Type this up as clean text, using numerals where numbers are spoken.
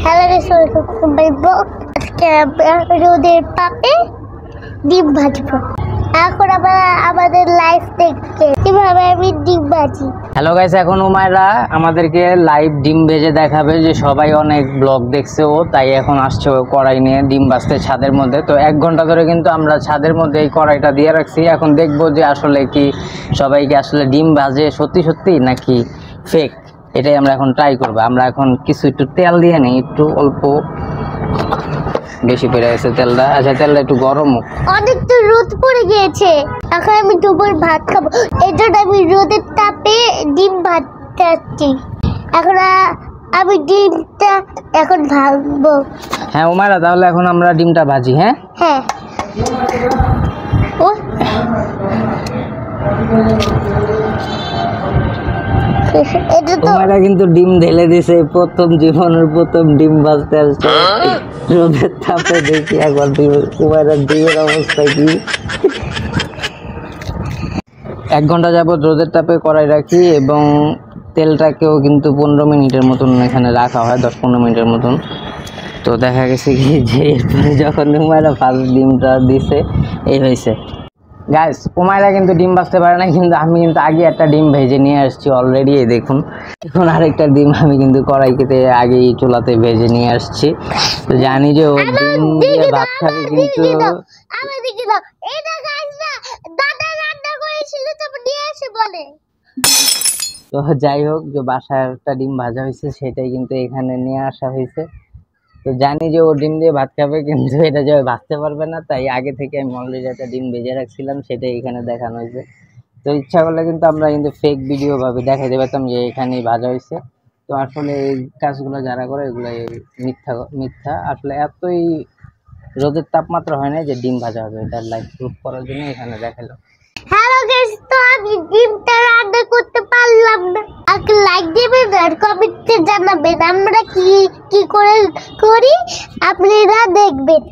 Hello আজকে রোদের তাপে ডিম ভাজবো। এখন আমাদের লাইভ দেখতে কিভাবে আমি ডিম ভাজি। হ্যালো গাইস, এখন উমায়রা আমাদেরকে লাইভ ডিম ভেজে দেখাবে। যে সবাই অনেক ব্লগ দেখছে ও, তাই এখন আসছে ও কড়াই নিয়ে ডিম ভাজতে ছাদের মধ্যে। তো 1 ঘন্টা ধরে কিন্তু আমরা ছাদের মধ্যে এই কড়াইটা দিয়ে রাখছি। এখন দেখবো যে আসলে কি সবাইকে আসলে ডিম ভাজে সত্যি সত্যি নাকি ফেক, এটাই আমরা এখন ট্রাই করবো। আমরা এখন কিছু একটু তেল দিয়ে নিই, একটু অল্প বেশি পড়ে গেছে তেলটা। আচ্ছা, তেলটা একটু গরম হোক। অনেক তো রোদ পড়ে গিয়েছে, এখন আমি দুপুর ভাত খাবো। এই জন্য আমি রোদের তাপে ডিম ভাজতে। এখন আমি ডিমটা এখন ভাজবো। হ্যাঁ উমায়রা, তাহলে এখন আমরা ডিমটা ভাজি। হ্যাঁ হ্যাঁ, ও এটা তো উমায়রা কিন্তু ডিম ঢেলে দিছে, প্রথম জীবনের প্রথম ডিম ভাজতে আসছে রোদের তাপে। দেখি একবার উমায়রার ডিমের অবস্থা কি। 1 ঘন্টা যাবত রোদের তাপে কড়াই রাখি এবং তেলটাকেও কিন্তু 15 মিনিটের মতন এখানে রাখা হয়, 10-15 মিনিটের মতন। তো দেখা গেছে কি যে এরপরে যখন উমায়রা ফার্স্ট ডিমটা দিছে এই হয়েছে। গাইস, উমায়রা কিন্তু ডিম ভাজতে পারে না, কিন্তু আমি কিন্তু আগে একটা ডিম ভেজে নিয়ে আসছি অলরেডি। এই দেখুন, এখন আরেকটা ডিম আমি কিন্তু কড়াইতে আগেই চুলাতে ভেজে নিয়ে আসছি। তো জানি যে ও ডিম দিয়ে ভাত খাবে, কিন্তু তো যাই হোক, যে বাসায় একটা ডিম ভাজা হয়েছে সেটাই কিন্তু এখানে নিয়ে আসা হয়েছে। তো জানি যে ও ডিম দিয়ে ভাত খাবে, কিন্তু এটা যে ভাজতে পারবে না, তাই আগে থেকে আমি অলরেডি একটা ডিম ভেজে রাখছিলাম, সেটাই এখানে দেখানো হয়েছে। তো ইচ্ছা করলে কিন্তু আমরা কিন্তু ফেক ভিডিও ভাবে দেখাইতে পারতাম যে এখানেই ভাজা হয়েছে। তো আসলে এই কাজগুলো যারা করে এগুলো মিথ্যা মিথ্যা। আসলে এতই রোদের তাপমাত্রা হয় না যে ডিম ভাজা হবে, এটা লাইভ প্রুফ করার জন্য এখানে দেখালো। হ্যালো গাইস, তো আমি ডিমটা রান্না করতে পারলাম না। আগে লাইক দিবেন আর কমেন্টে জানাবেন আমরা কি কি করে করি, আপনারা দেখবেন।